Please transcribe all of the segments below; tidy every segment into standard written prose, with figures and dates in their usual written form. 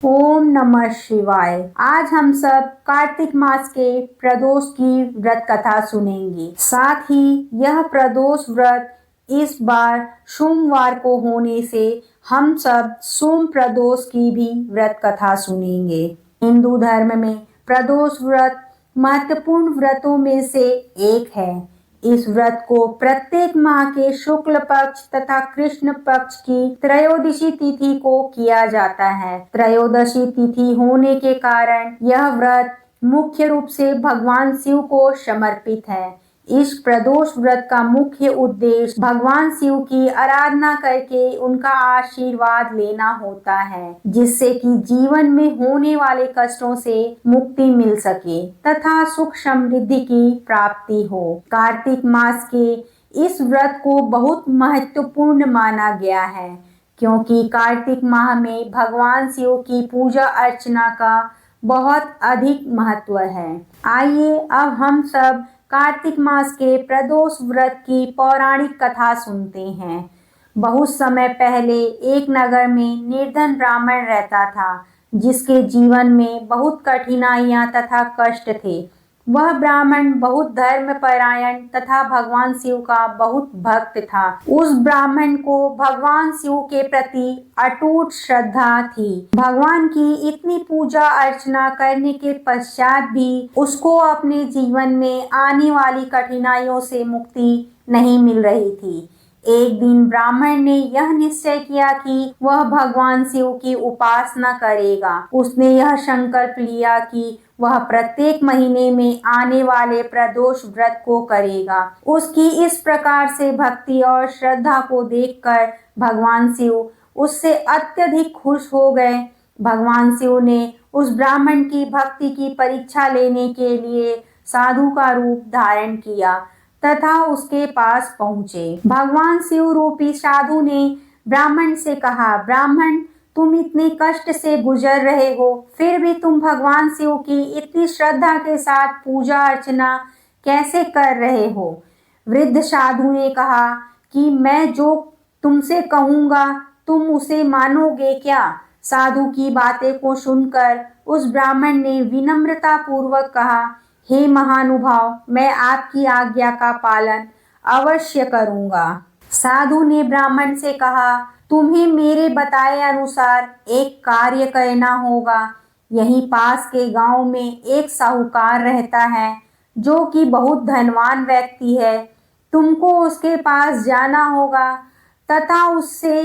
ओम नमः शिवाय। आज हम सब कार्तिक मास के प्रदोष की व्रत कथा सुनेंगे। साथ ही यह प्रदोष व्रत इस बार सोमवार को होने से हम सब सोम प्रदोष की भी व्रत कथा सुनेंगे। हिंदू धर्म में प्रदोष व्रत महत्वपूर्ण व्रतों में से एक है। इस व्रत को प्रत्येक माह के शुक्ल पक्ष तथा कृष्ण पक्ष की त्रयोदशी तिथि को किया जाता है। त्रयोदशी तिथि होने के कारण यह व्रत मुख्य रूप से भगवान शिव को समर्पित है। इस प्रदोष व्रत का मुख्य उद्देश्य भगवान शिव की आराधना करके उनका आशीर्वाद लेना होता है, जिससे कि जीवन में होने वाले कष्टों से मुक्ति मिल सके तथा सुख समृद्धि की प्राप्ति हो। कार्तिक मास के इस व्रत को बहुत महत्वपूर्ण माना गया है, क्योंकि कार्तिक माह में भगवान शिव की पूजा अर्चना का बहुत अधिक महत्व है। आइए अब हम सब कार्तिक मास के प्रदोष व्रत की पौराणिक कथा सुनते हैं। बहुत समय पहले एक नगर में निर्धन ब्राह्मण रहता था, जिसके जीवन में बहुत कठिनाइयां तथा कष्ट थे। वह ब्राह्मण बहुत धर्मपरायण तथा भगवान शिव का बहुत भक्त था। उस ब्राह्मण को भगवान शिव के प्रति अटूट श्रद्धा थी। भगवान की इतनी पूजा अर्चना करने के पश्चात भी उसको अपने जीवन में आने वाली कठिनाइयों से मुक्ति नहीं मिल रही थी। एक दिन ब्राह्मण ने यह निश्चय किया कि वह भगवान शिव की उपासना करेगा। उसने यह संकल्प लिया कि वह प्रत्येक महीने में आने वाले प्रदोष व्रत को करेगा। उसकी इस प्रकार से भक्ति और श्रद्धा को देखकर भगवान शिव उससे अत्यधिक खुश हो गए। भगवान शिव ने उस ब्राह्मण की भक्ति की परीक्षा लेने के लिए साधु का रूप धारण किया तथा उसके पास पहुँचे। भगवान शिव रूपी साधु ने ब्राह्मण से कहा, ब्राह्मण, तुम इतने कष्ट से गुजर रहे हो, फिर भी तुम भगवान शिव की इतनी श्रद्धा के साथ पूजा अर्चना कैसे कर रहे हो? वृद्ध साधु ने कहा कि मैं जो तुमसे कहूँगा तुम उसे मानोगे क्या? साधु की बातें को सुनकर उस ब्राह्मण ने विनम्रता पूर्वक कहा, हे महानुभाव, मैं आपकी आज्ञा का पालन अवश्य करूँगा। साधु ने ब्राह्मण से कहा, तुम्हें मेरे बताए अनुसार एक कार्य करना होगा। यहीं पास के गांव में एक साहूकार रहता है, जो कि बहुत धनवान व्यक्ति है। तुमको उसके पास जाना होगा तथा उससे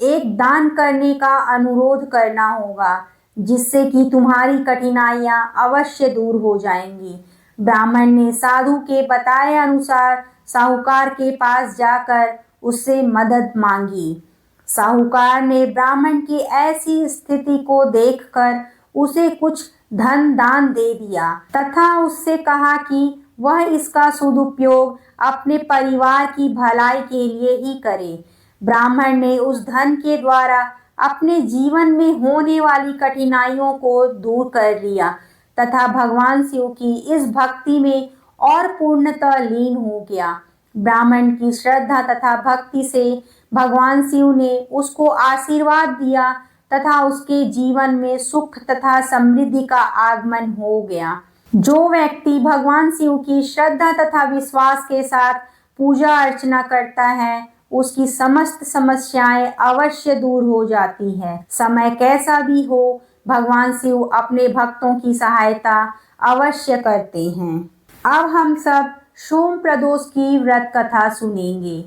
एक दान करने का अनुरोध करना होगा, जिससे कि तुम्हारी कठिनाइयां अवश्य दूर हो जाएंगी। ब्राह्मण ने साधु के बताए अनुसार साहूकार के पास जाकर उससे मदद मांगी। साहूकार ने ब्राह्मण की ऐसी स्थिति को देखकर उसे कुछ धन दान दे दिया तथा उससे कहा कि वह इसका सदुपयोग अपने परिवार की भलाई के लिए ही करे। ब्राह्मण ने उस धन के द्वारा अपने जीवन में होने वाली कठिनाइयों को दूर कर लिया तथा भगवान शिव की इस भक्ति में और पूर्णतः लीन हो गया। ब्राह्मण की श्रद्धा तथा भक्ति से भगवान शिव ने उसको आशीर्वाद दिया तथा उसके जीवन में सुख तथा समृद्धि का आगमन हो गया। जो व्यक्ति भगवान शिव की श्रद्धा तथा विश्वास के साथ पूजा अर्चना करता है, उसकी समस्त समस्याएं अवश्य दूर हो जाती है। समय कैसा भी हो, भगवान शिव अपने भक्तों की सहायता अवश्य करते हैं। अब हम सब सोम प्रदोष की व्रत कथा सुनेंगे।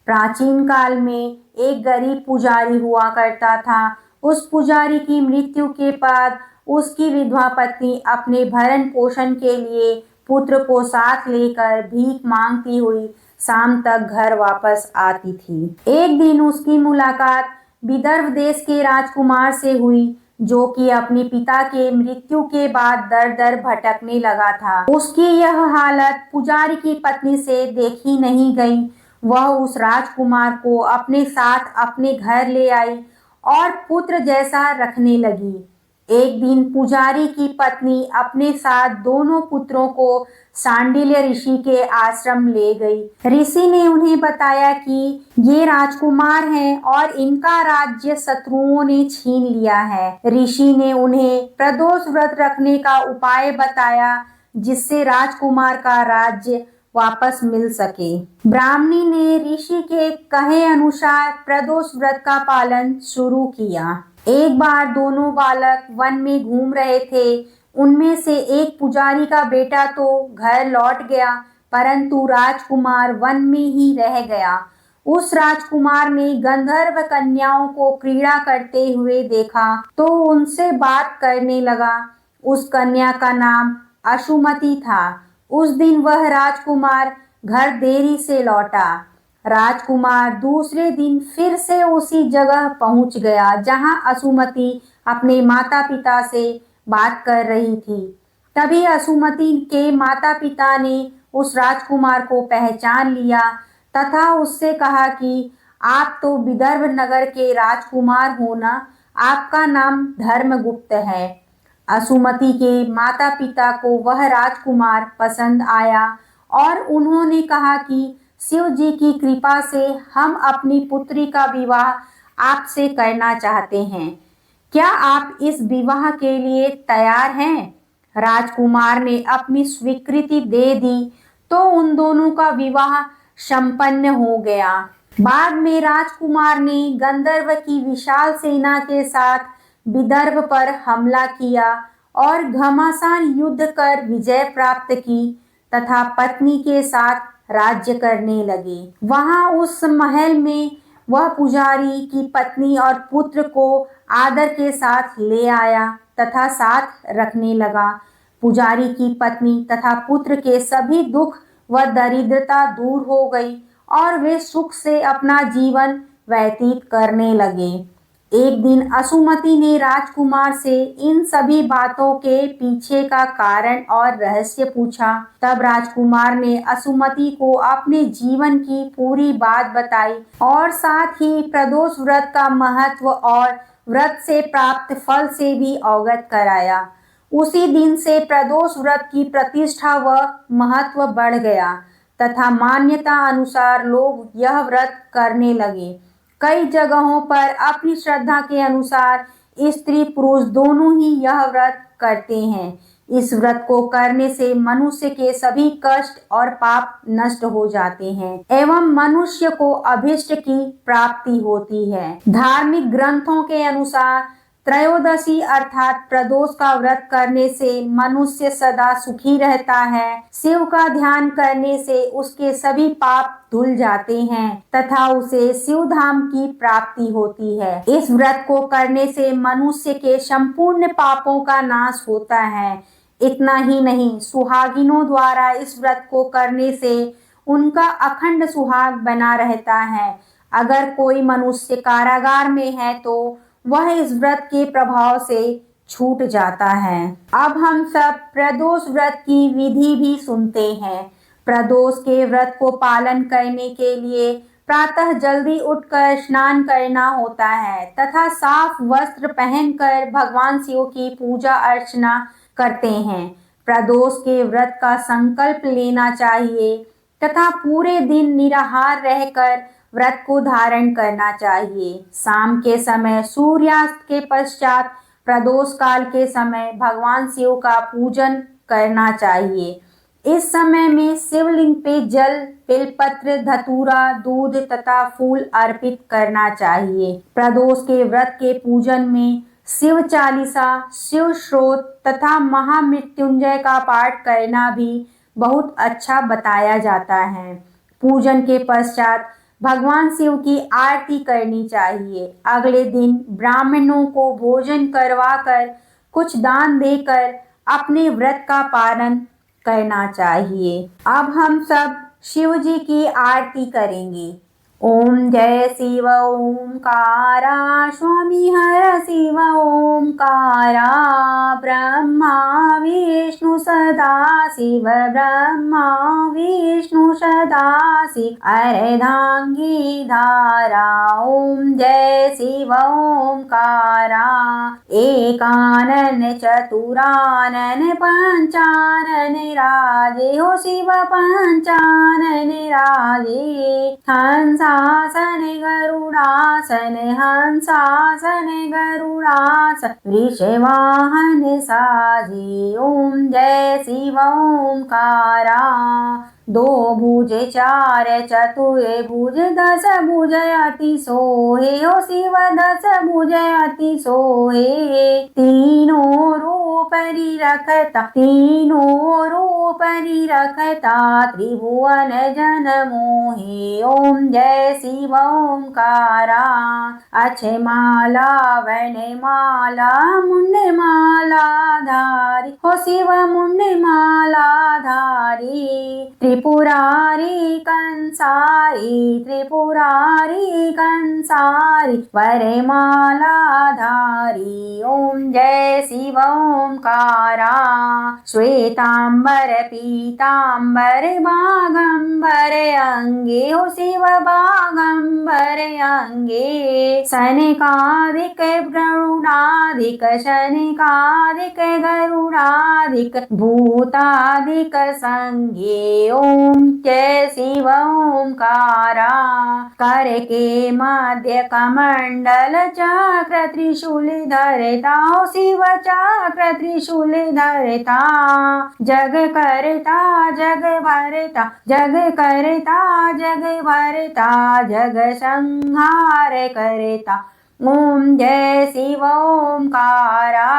प्राचीन काल में एक गरीब पुजारी हुआ करता था। उस पुजारी की मृत्यु के बाद उसकी विधवा पत्नी अपने भरण पोषण के लिए पुत्र को साथ लेकर भीख मांगती हुई शाम तक घर वापस आती थी। एक दिन उसकी मुलाकात विदर्भ देश के राजकुमार से हुई, जो कि अपने पिता के मृत्यु के बाद दर दर भटकने लगा था। उसकी यह हालत पुजारी की पत्नी से देखी नहीं गई। वह उस राजकुमार को अपने साथ अपने घर ले आई और पुत्र जैसा रखने लगी। एक दिन पुजारी की पत्नी अपने साथ दोनों पुत्रों को सांडिल्य ऋषि के आश्रम ले गई। ऋषि ने उन्हें बताया कि ये राजकुमार हैं और इनका राज्य शत्रुओं ने छीन लिया है। ऋषि ने उन्हें प्रदोष व्रत रखने का उपाय बताया जिससे राजकुमार का राज्य वापस मिल सके। ब्राह्मणी ने ऋषि के कहे अनुसार प्रदोष व्रत का पालन शुरू किया। एक बार दोनों बालक वन में घूम रहे थे। उनमें से एक पुजारी का बेटा तो घर लौट गया, परंतु राजकुमार वन में ही रह गया। उस राजकुमार ने गंधर्व कन्याओं को क्रीड़ा करते हुए देखा तो उनसे बात करने लगा। उस कन्या का नाम असुमति था। उस दिन वह राजकुमार घर देरी से लौटा। राजकुमार दूसरे दिन फिर से उसी जगह पहुंच गया जहां असुमति अपने माता पिता से बात कर रही थी। तभी असुमति के माता पिता ने उस राजकुमार को पहचान लिया तथा उससे कहा कि आप तो विदर्भ नगर के राजकुमार हो ना, आपका नाम धर्मगुप्त है। असुमति के माता पिता को वह राजकुमार पसंद आया और उन्होंने कहा कि शिव जी की कृपा से हम अपनी पुत्री का विवाह आपसे करना चाहते हैं। क्या आप इस विवाह के लिए तैयार हैं? राजकुमार ने अपनी स्वीकृति दे दी तो उन दोनों का विवाह संपन्न हो गया। बाद में राजकुमार ने गंधर्व की विशाल सेना के साथ विदर्भ पर हमला किया और घमासान युद्ध कर विजय प्राप्त की तथा पत्नी के साथ राज्य करने लगे। वहां उस महल में वह पुजारी की पत्नी और पुत्र को आदर के साथ ले आया तथा साथ रखने लगा। पुजारी की पत्नी तथा पुत्र के सभी दुख व दरिद्रता दूर हो गई और वे सुख से अपना जीवन व्यतीत करने लगे। एक दिन असुमति ने राजकुमार से इन सभी बातों के पीछे का कारण और रहस्य पूछा। तब राजकुमार ने असुमति को अपने जीवन की पूरी बात बताई और साथ ही प्रदोष व्रत का महत्व और व्रत से प्राप्त फल से भी अवगत कराया। उसी दिन से प्रदोष व्रत की प्रतिष्ठा व महत्व बढ़ गया तथा मान्यता अनुसार लोग यह व्रत करने लगे। कई जगहों पर अपनी श्रद्धा के अनुसार स्त्री पुरुष दोनों ही यह व्रत करते हैं। इस व्रत को करने से मनुष्य के सभी कष्ट और पाप नष्ट हो जाते हैं एवं मनुष्य को अभीष्ट की प्राप्ति होती है। धार्मिक ग्रंथों के अनुसार त्रयोदशी अर्थात प्रदोष का व्रत करने से मनुष्य सदा सुखी रहता है। शिव का ध्यान करने से उसके सभी पाप धुल जाते हैं तथा उसे शिव धाम की प्राप्ति होती है। इस व्रत को करने से मनुष्य के संपूर्ण पापों का नाश होता है। इतना ही नहीं, सुहागिनों द्वारा इस व्रत को करने से उनका अखंड सुहाग बना रहता है। अगर कोई मनुष्य कारागार में है तो वह इस व्रत के प्रभाव से छूट जाता है। अब हम सब प्रदोष व्रत की विधि भी सुनते हैं। प्रदोष के व्रत को पालन करने के लिए प्रातः जल्दी उठकर स्नान करना होता है तथा साफ वस्त्र पहनकर भगवान शिव की पूजा अर्चना करते हैं। प्रदोष के व्रत का संकल्प लेना चाहिए तथा पूरे दिन निराहार रहकर व्रत को धारण करना चाहिए। शाम के समय सूर्यास्त के पश्चात प्रदोष काल के समय भगवान शिव का पूजन करना चाहिए। इस समय में शिवलिंग पे जल, बेलपत्र, धतूरा, दूध तथा फूल अर्पित करना चाहिए। प्रदोष के व्रत के पूजन में शिव चालीसा, शिव श्रोत तथा महामृत्युंजय का पाठ करना भी बहुत अच्छा बताया जाता है। पूजन के पश्चात भगवान शिव की आरती करनी चाहिए। अगले दिन ब्राह्मणों को भोजन करवाकर कुछ दान देकर अपने व्रत का पालन करना चाहिए। अब हम सब शिव जी की आरती करेंगे। ओम जय शिव ओंकारा, स्वामी हर शिव ओंकारा, ब्रह्मा विष्णु सदाशिव ब्रह्मा विष्णु सदाशिव अर्धांगी धारा ओम जय शिव ओंकारा एकानन चतुरानन पंचानन राजे हो शिव पंचानन राजे हंसासन गरुड़ासन हंसासन गरुड़ासन वृषवाहन साजे ओम जय शिव ओंकारा दो भुज चार चतुर भुज दस भुज अति सोहे हो शिव दस भुज अति सोहे तीनों रूप रखता तीनों रूप रखता त्रिभुवन जन मोहे ओम जय शिव ओंकारा अक्षय माला वन माला मुंड माला धारी हो शिव मुंड माला धारी त्रिपुरारी कंसारी वरमाला धारी ओम जय शिव ओंकारा श्वेतांबर पीतांबर बागंबर अंगे हो शिव बागंबर अंगे सनकादिक गरुड़ादिक शनकादिक गरुड़ादिक भूतादिक संगे ओम जय शिव ओंकारा कर के मध्य कमंडल चक्र त्रिशूल धरता शिव चक्र त्रिशूल धरता जग करता जग भरता जग करता जग भरता जग संहार करता ओम जय शिव ओंकारा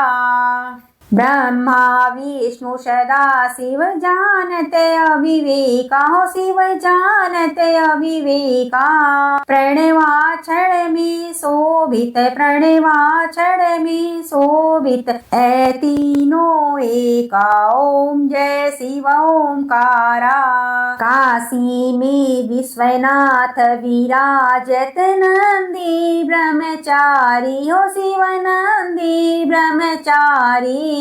ब्रह्मा विष्णु सदाशिव जानते अविवेका हो शिव जानते अविवेका प्रणवाक्षर में शोभित प्रणवाक्षर में शोभित है तीनों एका ओम जय शिव ओंकारा काशी में विश्वनाथ विराजत नंदी ब्रह्मचारी हो शिव नंदी ब्रह्मचारी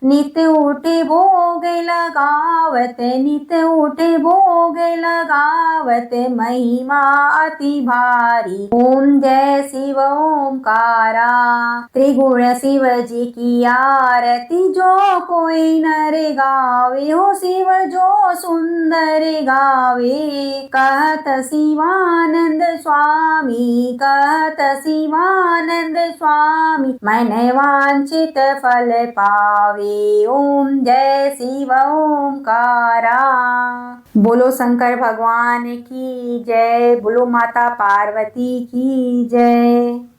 नित्य उठे भोग लगावत नित्य उठे भोग लगावत महिमा अति भारी ओम जय शिव ओंकारा त्रिगुण शिव जी की आरती जो कोई नर गावे हो शिव जो सुंदर गावे कहत शिवानंद स्वामी कहत शिवानंद स्वामी मन वांछित फल पावे ओम जय शिव ओंकारा। बोलो शंकर भगवान की जय, बोलो माता पार्वती की जय।